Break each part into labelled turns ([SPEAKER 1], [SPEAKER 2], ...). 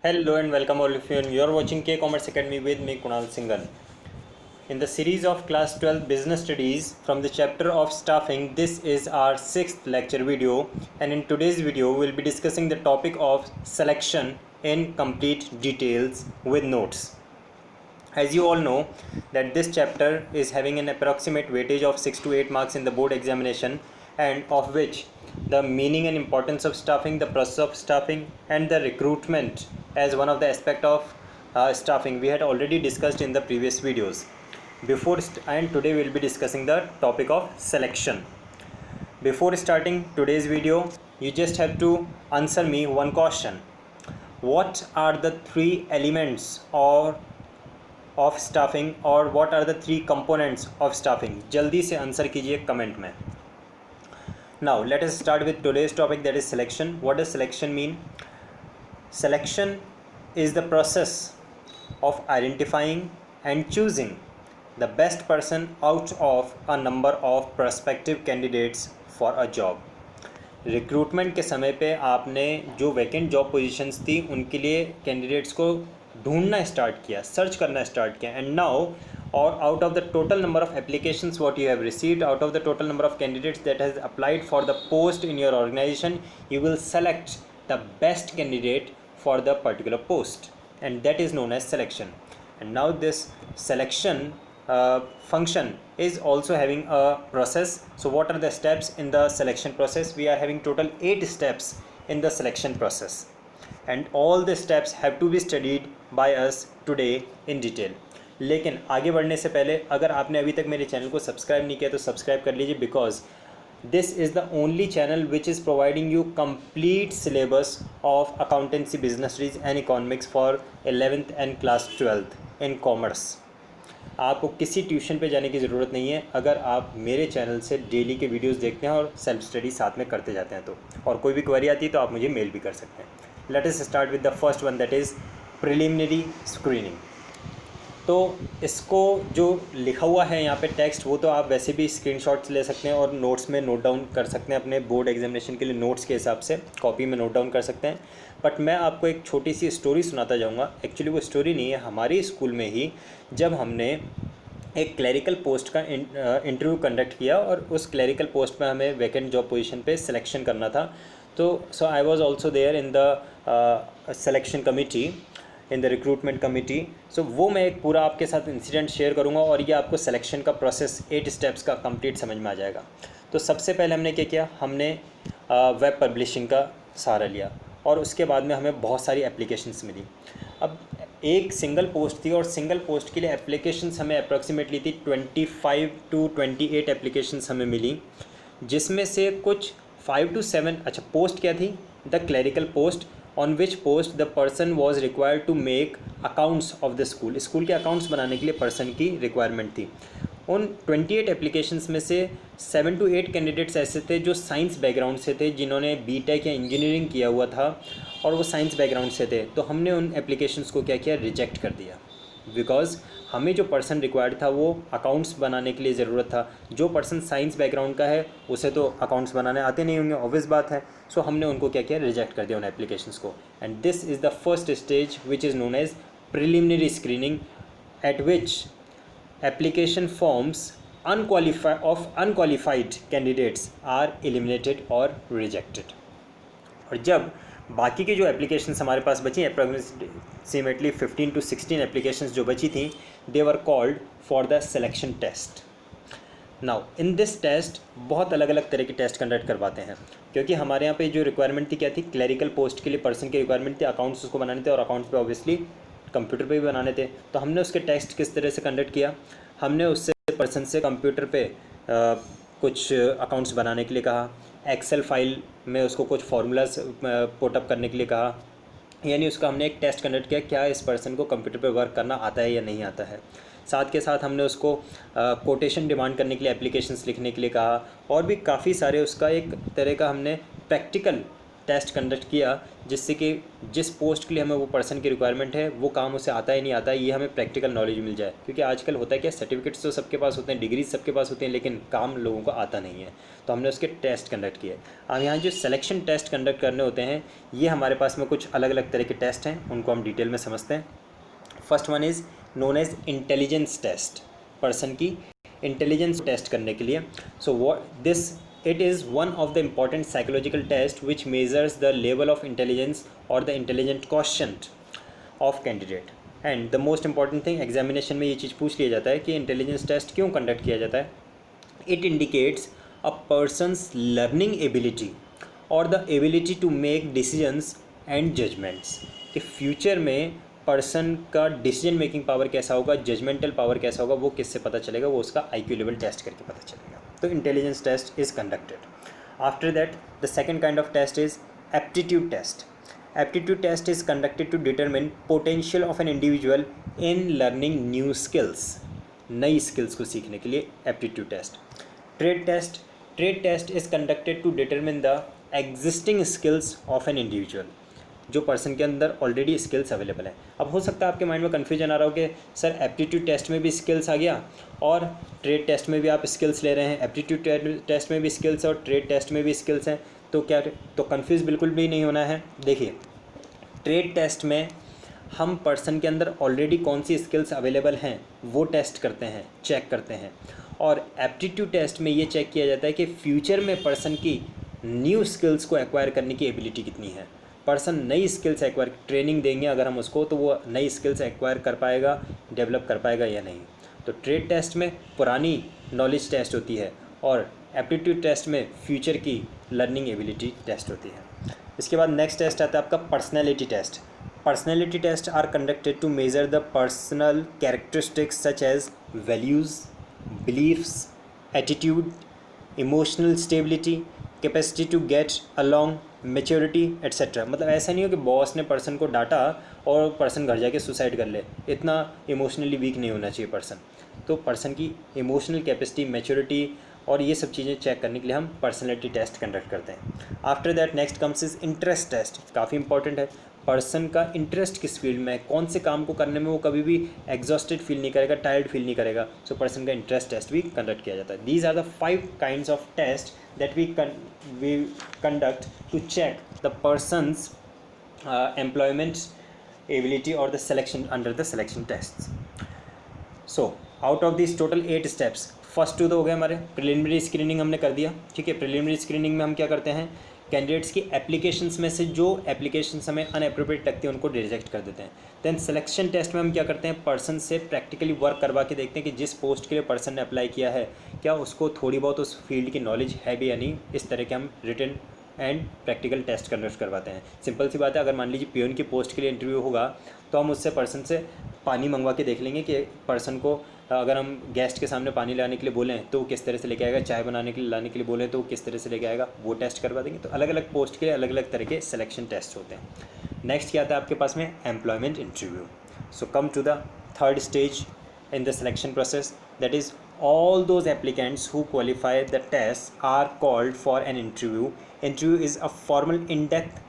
[SPEAKER 1] Hello and welcome all of you, and you're watching K Commerce Academy with me Kunal Singhal. In the series of class 12 business studies from the chapter of staffing, this is our 6th lecture video, and in today's video we'll be discussing the topic of selection in complete details with notes. As you all know that this chapter is having an approximate weightage of 6 to 8 marks in the board examination, and of which the meaning and importance of staffing, the process of staffing, and the recruitment as one of the aspect of staffing we had already discussed in the previous videos. And today we'll be discussing the topic of selection. Before starting today's video, you just have to answer me one question. What are the three elements of staffing, or what are the three components of staffing? जल्दी से answer कीजिए comment में. Now let us start with today's topic, that is selection. What does selection mean? Selection is the process of identifying and choosing the best person out of a number of prospective candidates for a job. Recruitment के समय पे आपने जो vacant job positions थी उनके लिए candidates को ढूंढना स्टार्ट किया, सर्च करना स्टार्ट किया, एंड नाउ और out of the total number of applications what you have received, out of the total number of candidates that has applied for the post in your organisation, you will select the best candidate for the particular post, and that is known as selection. And now this selection function is also having a process. So what are the steps in the selection process? We are having total 8 steps in the selection process, and all the steps have to be studied by us today in detail. लेकिन आगे बढ़ने से पहले अगर आपने अभी तक मेरे चैनल को सब्सक्राइब नहीं किया तो सब्सक्राइब कर लीजिए, because this is the only channel which is providing you complete syllabus of accountancy, business studies and economics for 11th and class 12th in commerce. आपको किसी ट्यूशन पे जाने की ज़रूरत नहीं है अगर आप मेरे चैनल से डेली के वीडियोस देखते हैं और सेल्फ स्टडी साथ में करते जाते हैं तो, और कोई भी क्वेरी आती है तो आप मुझे मेल भी कर सकते हैं. Let us start with the first one, that is preliminary screening. तो इसको जो लिखा हुआ है यहाँ पे टेक्स्ट, वो तो आप वैसे भी स्क्रीनशॉट्स ले सकते हैं और नोट्स में नोट डाउन कर सकते हैं, अपने बोर्ड एग्जामिनेशन के लिए नोट्स के हिसाब से कॉपी में नोट डाउन कर सकते हैं. बट मैं आपको एक छोटी सी स्टोरी सुनाता जाऊँगा. एक्चुअली वो स्टोरी नहीं है, हमारे स्कूल में ही जब हमने एक क्लरिकल पोस्ट का इंटरव्यू कंडक्ट किया और उस क्लरिकल पोस्ट में हमें वैकेंट जॉब पोजीशन पे सिलेक्शन करना था. तो so I was also there in the selection committee, in the recruitment committee. So वो मैं एक पूरा आपके साथ इंसिडेंट शेयर करूँगा और ये आपको सिलेक्शन का प्रोसेस 8 स्टेप्स का कंप्लीट समझ में आ जाएगा. तो सबसे पहले हमने क्या किया, हमने वेब पब्लिशिंग का सहारा लिया और उसके बाद में हमें बहुत सारी एप्लीकेशंस मिली. अब एक सिंगल पोस्ट थी और सिंगल पोस्ट के लिए एप्लीकेशंस हमें अप्रॉक्सीमेटली थी 25 to 28 एप्लीकेशंस हमें मिली, जिसमें से कुछ 5 to 7 अच्छा पोस्ट क्या थी, the clerical post, on which post the person was required to make accounts of the school. School के अकाउंट्स बनाने के लिए पर्सन की रिक्वायरमेंट थी. उन 28 एप्लीकेशंस में से 7 to 8 कैंडिडेट्स ऐसे थे जो साइंस बैकग्राउंड से थे, जिन्होंने बीटेक या इंजीनियरिंग किया हुआ था और वो साइंस बैकग्राउंड से थे. तो हमने उन एप्लीकेशंस को क्या किया, रिजेक्ट कर दिया, बिकॉज हमें जो पर्सन रिक्वायर्ड था वो अकाउंट्स बनाने के लिए ज़रूरत था. जो पर्सन साइंस बैकग्राउंड का है उसे तो अकाउंट्स बनाने आते नहीं होंगे, ऑब्वियस बात है. सो हमने उनको क्या किया, रिजेक्ट कर दिया उन एप्लीकेशंस को. And this is the first stage which is known as preliminary screening, at which application forms unqualified candidates are eliminated और रिजेक्टेड. और जब बाकी की जो एप्लीकेशंस हमारे पास बची, अप्रॉक्सीमेटली 15 to 16 एप्लीकेशंस जो बची थी, they were called for the selection test. Now in this test बहुत अलग अलग तरह के टेस्ट कंडक्ट करवाते हैं, क्योंकि हमारे यहाँ पे जो रिक्वायरमेंट थी क्या थी, क्लरिकल पोस्ट के लिए पर्सन की रिक्वायरमेंट थी, अकाउंट्स उसको बनाने थे और अकाउंट्स पे ऑब्वियसली कंप्यूटर पे भी बनाने थे. तो हमने उसके टेस्ट किस तरह से कंडक्ट किया, हमने उससे पर्सन से कंप्यूटर पे कुछ अकाउंट्स बनाने के लिए कहा, एक्सेल फाइल में उसको कुछ फार्मूलाज पुटअप करने के लिए कहा, यानी उसका हमने एक टेस्ट कंडक्ट किया, क्या इस पर्सन को कंप्यूटर पे वर्क करना आता है या नहीं आता है. साथ के साथ हमने उसको कोटेशन डिमांड करने के लिए एप्लीकेशंस लिखने के लिए कहा, और भी काफ़ी सारे उसका एक तरह का हमने प्रैक्टिकल टेस्ट कंडक्ट किया जिससे कि जिस पोस्ट के लिए हमें वो पर्सन की रिक्वायरमेंट है वो काम उसे आता है नहीं आता है, ये हमें प्रैक्टिकल नॉलेज मिल जाए। क्योंकि आजकल होता है क्या, सर्टिफिकेट्स तो सबके पास होते हैं, डिग्रीज सबके पास होती हैं, लेकिन काम लोगों को आता नहीं है, तो हमने उसके टेस्ट कंडक्ट किए। अब यहाँ जो सिलेक्शन टेस्ट कंडक्ट करने होते हैं, ये हमारे पास में कुछ अलग अलग तरह के टेस्ट हैं, उनको हम डिटेल में समझते हैं। First one is known as intelligence test, person की इंटेलिजेंस टेस्ट करने के लिए। So what this it is one of the important psychological tests which measures the level of intelligence or the intelligent quotient of candidate, and the most important thing examination में ये चीज़ पूछ लिया जाता है कि intelligence test क्यों conduct किया जाता है। it indicates a person's learning ability or the ability to make decisions and judgments, कि फ्यूचर में पर्सन का डिसीजन मेकिंग पावर कैसा होगा, जजमेंटल पावर कैसा होगा, वो किससे पता चलेगा, वो उसका IQ लेवल टेस्ट करके पता चलेगा। तो intelligence test is conducted. After that the second kind of test is aptitude test. Aptitude test is conducted to determine potential of an individual in learning new skills, नई skills को सीखने के लिए aptitude test. Trade test is conducted to determine the existing skills of an individual, जो person के अंदर already skills available है। अब हो सकता है आपके माइंड में कन्फ्यूजन आ रहा हो कि सर एप्टीट्यूड टेस्ट में भी स्किल्स आ गया और ट्रेड टेस्ट में भी आप स्किल्स ले रहे हैं, एप्टीट्यूड टेस्ट में भी स्किल्स और ट्रेड टेस्ट में भी स्किल्स हैं, तो क्या, तो कन्फ्यूज़ बिल्कुल भी नहीं होना है। देखिए, ट्रेड टेस्ट में हम पर्सन के अंदर ऑलरेडी कौन सी स्किल्स अवेलेबल हैं वो टेस्ट करते हैं, चेक करते हैं, और एप्टीट्यूड टेस्ट में ये चेक किया जाता है कि फ्यूचर में पर्सन की न्यू स्किल्स को एक्वायर करने की एबिलिटी कितनी है। पर्सन नई स्किल्स एक्वायर, ट्रेनिंग देंगे अगर हम उसको, तो वो नई स्किल्स एक्वायर कर पाएगा, डेवलप कर पाएगा या नहीं। तो ट्रेड टेस्ट में पुरानी नॉलेज टेस्ट होती है और एप्टीट्यूड टेस्ट में फ्यूचर की लर्निंग एबिलिटी टेस्ट होती है। इसके बाद नेक्स्ट टेस्ट आता है आपका personality test. Personality test are conducted to measure the personal characteristics such as values, beliefs, attitude, emotional stability, capacity to get along, maturity etcetera. मतलब ऐसा नहीं हो कि बॉस ने पर्सन को डांटा और पर्सन घर जाके सुसाइड कर ले, इतना इमोशनली वीक नहीं होना चाहिए पर्सन। तो पर्सन की इमोशनल कैपेसिटी, मैच्योरिटी और ये सब चीज़ें चेक करने के लिए हम पर्सनैलिटी टेस्ट कंडक्ट करते हैं। After that next comes is interest test. काफ़ी इंपॉर्टेंट है, पर्सन का इंटरेस्ट किस फील्ड में है, कौन से काम को करने में वो कभी भी एग्जॉस्टेड फील नहीं करेगा, टायर्ड फील नहीं करेगा। सो पर्सन का इंटरेस्ट टेस्ट भी कंडक्ट किया जाता है। These are the 5 kinds of test that we conduct to check the person's employment ability और the selection under the selection test. So out of this total 8 steps, first 2 तो हो गए हमारे, preliminary screening हमने कर दिया, ठीक है। प्रिलिमिनरी स्क्रीनिंग में हम क्या करते हैं, कैंडिडेट्स की एप्लीकेशंस में से जो एप्लीकेशंस हमें अनएप्रोप्रिएट लगती हैं उनको रिजेक्ट कर देते हैं। देन सिलेक्शन टेस्ट में हम क्या करते हैं, पर्सन से प्रैक्टिकली वर्क करवा के देखते हैं कि जिस पोस्ट के लिए पर्सन ने अप्लाई किया है क्या उसको थोड़ी बहुत उस फील्ड की नॉलेज है भी या नहीं। इस तरह के हम written and practical test conduct करवाते हैं। सिंपल सी बात है, अगर मान लीजिए पियोन की पोस्ट के लिए इंटरव्यू होगा तो हम उससे पर्सन से पानी मंगवा के देख लेंगे कि पर्सन को अगर हम गेस्ट के सामने पानी लाने के लिए बोलें तो वो किस तरह से लेके आएगा, चाय बनाने के लिए लाने के लिए बोलें तो वो किस तरह से लेके आएगा, वो टेस्ट करवा देंगे। तो अलग अलग पोस्ट के लिए अलग अलग तरह के सिलेक्शन टेस्ट होते हैं। नेक्स्ट क्या आता है आपके पास में, employment interview. So come to the third stage in the selection process, that is all those applicants who qualify the test are called for an interview. Interview is a formal in-depth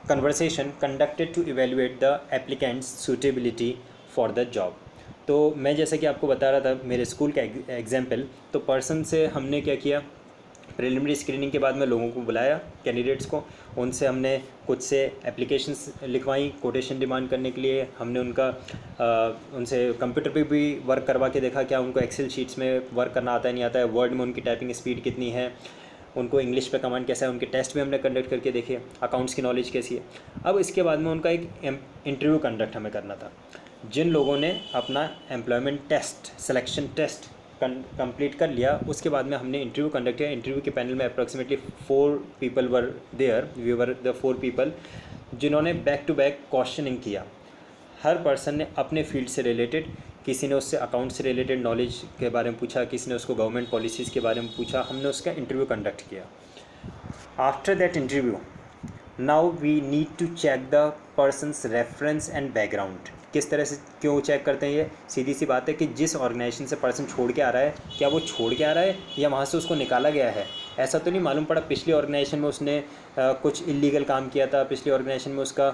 [SPEAKER 1] conversation conducted to evaluate the applicant's suitability for the job. तो मैं जैसे कि आपको बता रहा था मेरे school का एग्जाम्पल, तो पर्सन से हमने क्या किया, प्रिलिमिनरी स्क्रीनिंग के बाद में लोगों को बुलाया, कैंडिडेट्स को, उनसे हमने कुछ से एप्लीकेशंस लिखवाई कोटेशन डिमांड करने के लिए। हमने उनसे कंप्यूटर पे भी वर्क करवा के देखा, क्या उनको एक्सेल शीट्स में वर्क करना आता है नहीं आता है, वर्ड में उनकी टाइपिंग स्पीड कितनी है, उनको इंग्लिश पे कमांड कैसा है, उनके टेस्ट भी हमने कंडक्ट करके देखे, अकाउंट्स की नॉलेज कैसी है। अब इसके बाद में उनका एक इंटरव्यू कंडक्ट हमें करना था। जिन लोगों ने अपना employment test, selection test complete कर लिया, उसके बाद में हमने इंटरव्यू कंडक्ट किया। इंटरव्यू के पैनल में approximately 4 people were there, we were the 4 people, जिन्होंने बैक टू बैक क्वेश्चनिंग किया। हर पर्सन ने अपने फील्ड से रिलेटेड, किसी ने उससे अकाउंट से रिलेटेड नॉलेज के बारे में पूछा, किसी ने उसको गवर्नमेंट पॉलिसीज़ के बारे में पूछा, हमने उसका इंटरव्यू कंडक्ट किया। After that interview now we need to check the person's reference and background. किस तरह से क्यों चेक करते हैं, ये सीधी सी बात है कि जिस ऑर्गेनाइजेशन से पर्सन छोड़ के आ रहा है, क्या वो छोड़ के आ रहा है या वहाँ से उसको निकाला गया है, ऐसा तो नहीं मालूम पड़ा पिछली ऑर्गेनाइजेशन में उसने कुछ इलीगल काम किया था, पिछली ऑर्गेनाइजेशन में उसका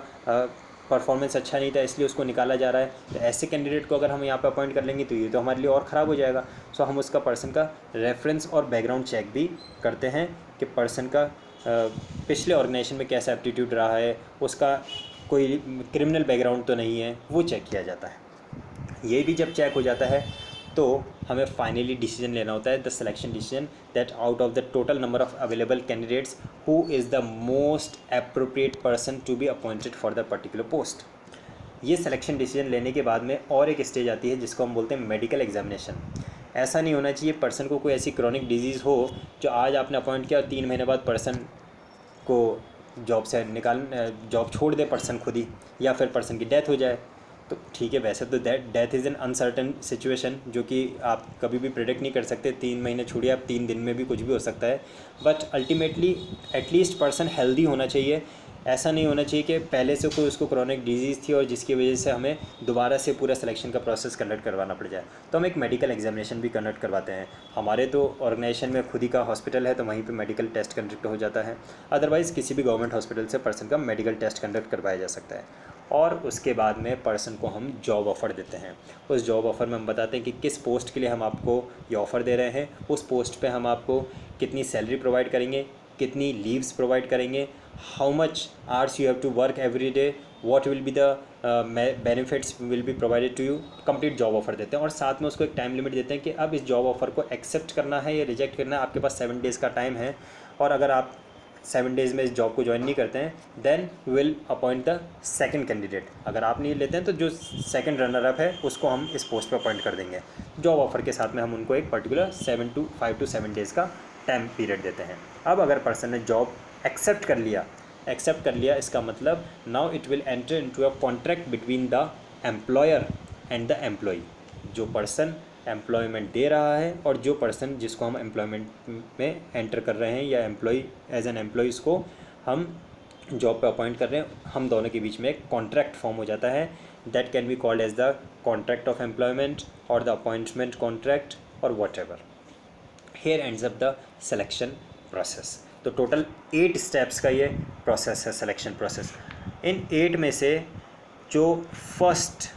[SPEAKER 1] परफॉर्मेंस अच्छा नहीं था इसलिए उसको निकाला जा रहा है। तो ऐसे कैंडिडेट को अगर हम यहाँ पे अपॉइंट कर लेंगे तो ये तो हमारे लिए और ख़राब हो जाएगा। सो हम उसका पर्सन का रेफरेंस और बैकग्राउंड चेक भी करते हैं कि पर्सन का पिछले ऑर्गेनाइजेशन में कैसा एप्टीट्यूड रहा है, उसका कोई क्रिमिनल बैकग्राउंड तो नहीं है, वो चेक किया जाता है। ये भी जब चेक हो जाता है तो हमें फाइनली डिसीजन लेना होता है, the selection decision, that out of the total number of available candidates who is the most appropriate person to be appointed for the particular post. ये सिलेक्शन डिसीजन लेने के बाद में और एक स्टेज आती है जिसको हम बोलते हैं मेडिकल एग्जामिनेशन। ऐसा नहीं होना चाहिए पर्सन को कोई ऐसी क्रॉनिक डिजीज़ हो जो आज आपने अपॉइंट किया और 3 महीने बाद पर्सन को जॉब से जॉब छोड़ दे पर्सन खुद ही, या फिर पर्सन की डेथ हो जाए। तो ठीक है, वैसे तो death is an uncertain situation जो कि आप कभी भी प्रेडिक्ट नहीं कर सकते। 3 महीने छोड़िए, आप 3 दिन में भी कुछ भी हो सकता है। But ultimately at least person healthy होना चाहिए। ऐसा नहीं होना चाहिए कि पहले से कोई उसको क्रॉनिक डिजीज़ थी और जिसकी वजह से हमें दोबारा से पूरा सिलेक्शन का प्रोसेस कंडक्ट करवाना पड़ जाए। तो हम एक मेडिकल एग्जामिनेशन भी कंडक्ट करवाते हैं। हमारे तो ऑर्गेनाइजेशन में खुद ही का हॉस्पिटल है तो वहीं पे मेडिकल टेस्ट कंडक्ट हो जाता है। अदरवाइज़ किसी भी गवर्नमेंट हॉस्पिटल से पर्सन का मेडिकल टेस्ट कंडक्ट करवाया जा सकता है। और उसके बाद में पर्सन को हम जॉब ऑफ़र देते हैं। उस जॉब ऑफ़र में हम बताते हैं कि किस पोस्ट के लिए हम आपको ये ऑफ़र दे रहे हैं, उस पोस्ट पे हम आपको कितनी सैलरी प्रोवाइड करेंगे, कितनी लीव्स प्रोवाइड करेंगे, how much hours you have to work every day, what will be the benefits will be provided to you. Complete job offer देते हैं और साथ में उसको एक टाइम लिमिट देते हैं कि अब इस जॉब ऑफ़र को एक्सेप्ट करना है या रिजेक्ट करना है। आपके पास 7 डेज़ का टाइम है और अगर आप 7 डेज़ में इस जॉब को ज्वाइन नहीं करते हैं then will appoint the second candidate. अगर आप नहीं लेते हैं तो जो सेकंड रनर अप है उसको हम इस पोस्ट पे अपॉइंट कर देंगे। जॉब ऑफ़र के साथ में हम उनको एक पर्टिकुलर 5 to 7 डेज़ का टाइम पीरियड देते हैं। अब अगर पर्सन ने जॉब एक्सेप्ट कर लिया इसका मतलब now it will enter into a contract between the employer and the employee. जो पर्सन एम्प्लॉयमेंट दे रहा है और जो पर्सन जिसको हम एम्प्लॉयमेंट में एंटर कर रहे हैं या एम्प्लॉय एज एन एम्प्लॉय इसको हम जॉब पे अपॉइंट कर रहे हैं, हम दोनों के बीच में एक कॉन्ट्रैक्ट फॉर्म हो जाता है। That can be called as the contract of employment और द अपॉइंटमेंट कॉन्ट्रैक्ट और whatever. Here ends up the selection process. तो टोटल 8 स्टेप्स का ये प्रोसेस है सिलेक्शन प्रोसेस। इन 8 में से जो फर्स्ट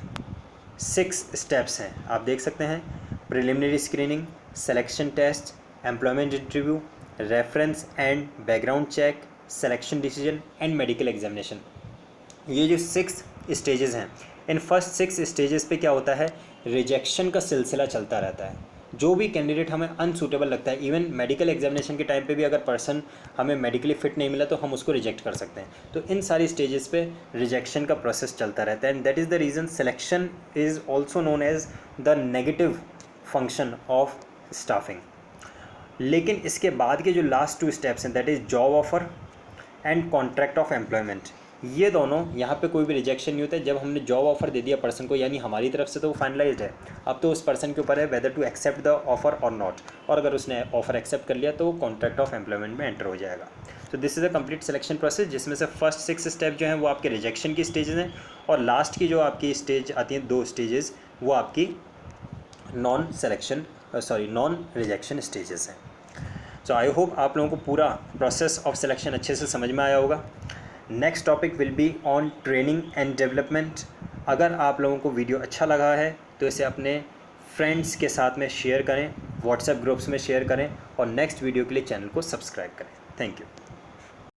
[SPEAKER 1] 6 स्टेप्स हैं आप देख सकते हैं, preliminary screening, selection test, employment interview, reference and background check, selection decision and medical examination. ये जो 6 स्टेजेस हैं, इन फर्स्ट 6 स्टेजेस पे क्या होता है, रिजेक्शन का सिलसिला चलता रहता है। जो भी कैंडिडेट हमें अनसूटेबल लगता है, इवन मेडिकल एग्जामिनेशन के टाइम पे भी अगर पर्सन हमें मेडिकली फिट नहीं मिला तो हम उसको रिजेक्ट कर सकते हैं। तो इन सारी स्टेजेस पे रिजेक्शन का प्रोसेस चलता रहता है and that is the reason selection is also known as the negative function of staffing. लेकिन इसके बाद के जो लास्ट 2 स्टेप्स हैं that is job offer and contract of employment, ये दोनों यहाँ पे कोई भी रिजेक्शन नहीं होता है। जब हमने जॉब ऑफर दे दिया पर्सन को यानी हमारी तरफ से तो वो फाइनलाइज्ड है। अब तो उस पर्सन के ऊपर है whether to accept the offer और नॉट, और अगर उसने ऑफर एक्सेप्ट कर लिया तो वो कॉन्ट्रैक्ट ऑफ एम्प्लॉयमेंट में एंटर हो जाएगा। तो this is a complete selection process जिसमें से फर्स्ट 6 स्टेप जो हैं वो आपके रिजेक्शन की स्टेजेस हैं और लास्ट की जो आपकी स्टेज आती हैं 2 स्टेजेस वो आपकी नॉन रिजेक्शन स्टेजेस हैं। सो आई होप आप लोगों को पूरा प्रोसेस ऑफ सिलेक्शन अच्छे से समझ में आया होगा। Next topic will be on training and development. अगर आप लोगों को वीडियो अच्छा लगा है तो इसे अपने फ्रेंड्स के साथ में शेयर करें, व्हाट्सएप ग्रुप्स में शेयर करें और नेक्स्ट वीडियो के लिए चैनल को सब्सक्राइब करें। Thank you.